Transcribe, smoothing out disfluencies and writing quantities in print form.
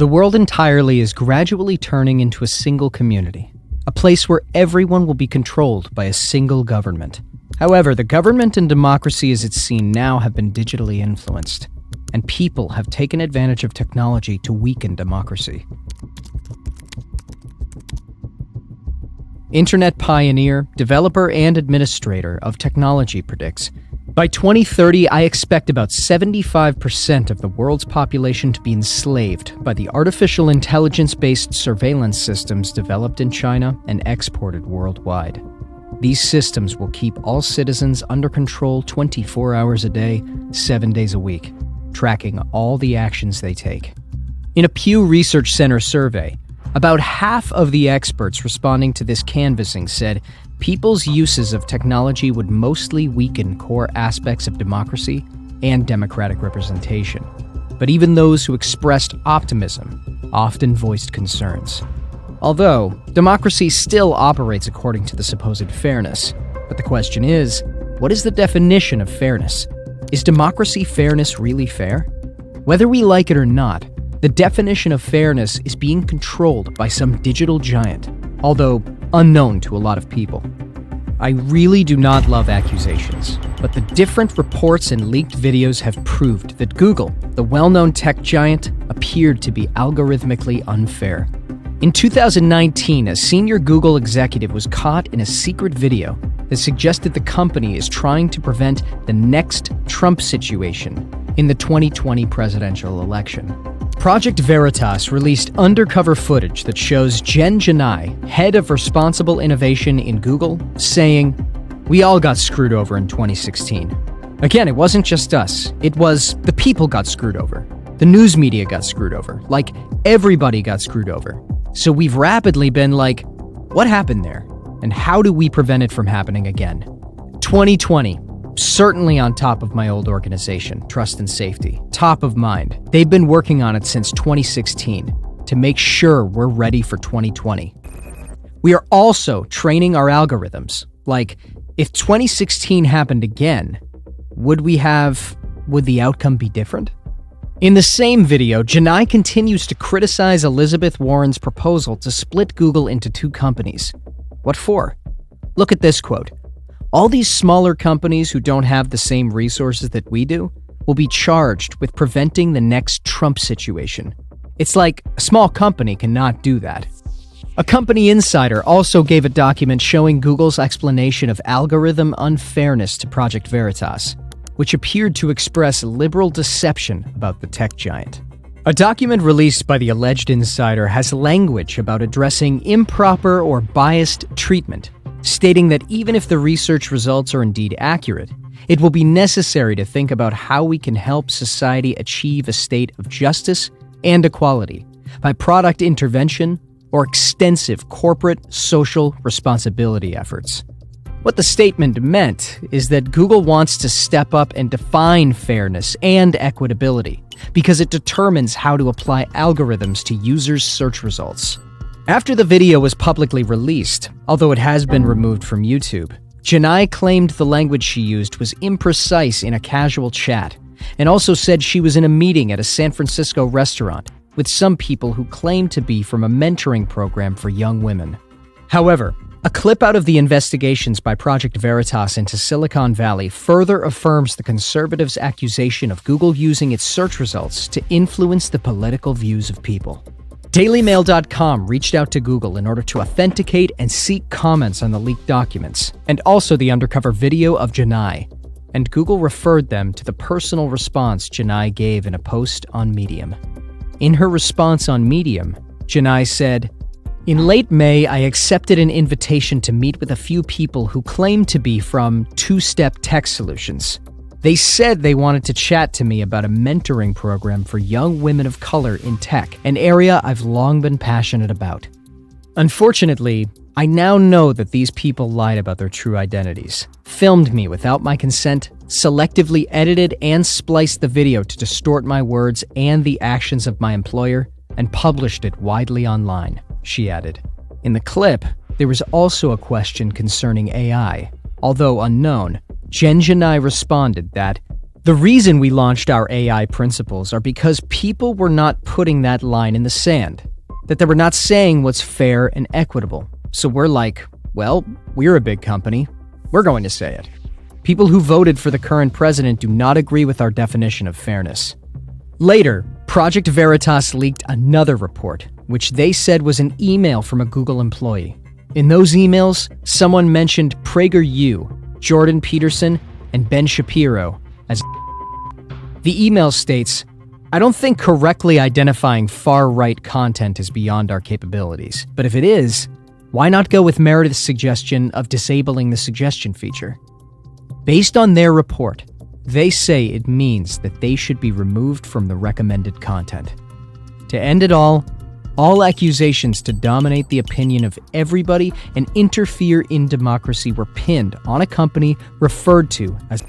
The world entirely is gradually turning into a single community, a place where everyone will be controlled by a single government. However, the government and democracy as it's seen now have been digitally influenced, and people have taken advantage of technology to weaken democracy. Internet pioneer, developer, and administrator of technology predicts, by 2030, I expect about 75% of the world's population to be enslaved by the artificial intelligence-based surveillance systems developed in China and exported worldwide. These systems will keep all citizens under control 24 hours a day, 7 days a week, tracking all the actions they take. In a Pew Research Center survey, about half of the experts responding to this canvassing said people's uses of technology would mostly weaken core aspects of democracy and democratic representation. But even those who expressed optimism often voiced concerns. Although, democracy still operates according to the supposed fairness. But the question is, what is the definition of fairness? Is democracy fairness really fair? Whether we like it or not, the definition of fairness is being controlled by some digital giant, although unknown to a lot of people. I really do not love accusations, but the different reports and leaked videos have proved that Google, the well-known tech giant, appeared to be algorithmically unfair. In 2019, a senior Google executive was caught in a secret video that suggested the company is trying to prevent the next Trump situation in the 2020 presidential election. Project Veritas released undercover footage that shows Jen Janai, head of responsible innovation in Google, saying, "We all got screwed over in 2016. Again, it wasn't just us. It was the people got screwed over. The news media got screwed over. Like, everybody got screwed over. So we've rapidly been like, what happened there? And how do we prevent it from happening again?" 2020. Certainly on top of my old organization, Trust and Safety. Top of mind. They've been working on it since 2016 to make sure we're ready for 2020. We are also training our algorithms. Like, if 2016 happened again, would the outcome be different? In the same video, Janai continues to criticize Elizabeth Warren's proposal to split Google into two companies. What for? Look at this quote. "All these smaller companies who don't have the same resources that we do will be charged with preventing the next Trump situation. It's like a small company cannot do that." A company insider also gave a document showing Google's explanation of algorithm unfairness to Project Veritas, which appeared to express liberal deception about the tech giant. A document released by the alleged insider has language about addressing improper or biased treatment, stating that even if the research results are indeed accurate, it will be necessary to think about how we can help society achieve a state of justice and equality by product intervention or extensive corporate social responsibility efforts. What the statement meant is that Google wants to step up and define fairness and equitability because it determines how to apply algorithms to users' search results. After the video was publicly released, although it has been removed from YouTube, Janai claimed the language she used was imprecise in a casual chat, and also said she was in a meeting at a San Francisco restaurant with some people who claimed to be from a mentoring program for young women. However, a clip out of the investigations by Project Veritas into Silicon Valley further affirms the conservatives' accusation of Google using its search results to influence the political views of people. DailyMail.com reached out to Google in order to authenticate and seek comments on the leaked documents, and also the undercover video of Janai, and Google referred them to the personal response Janai gave in a post on Medium. In her response on Medium, Janai said, "In late May, I accepted an invitation to meet with a few people who claimed to be from Two-Step Tech Solutions. They said they wanted to chat to me about a mentoring program for young women of color in tech, an area I've long been passionate about. Unfortunately, I now know that these people lied about their true identities, filmed me without my consent, selectively edited and spliced the video to distort my words and the actions of my employer, and published it widely online," she added. In the clip, there was also a question concerning AI. Although unknown, Jen Janai responded that, The reason we launched our AI principles are because people were not putting that line in the sand, that they were not saying what's fair and equitable. So we're like, well, we're a big company. We're going to say it. People who voted for the current president do not agree with our definition of fairness. Later, Project Veritas leaked another report, which they said was an email from a Google employee. In those emails, someone mentioned PragerU, Jordan Peterson, and Ben Shapiro as. The email states, "I don't think correctly identifying far-right content is beyond our capabilities, but if it is, why not go with Meredith's suggestion of disabling the suggestion feature?" Based on their report, they say it means that they should be removed from the recommended content. To end it all accusations to dominate the opinion of everybody and interfere in democracy were pinned on a company referred to as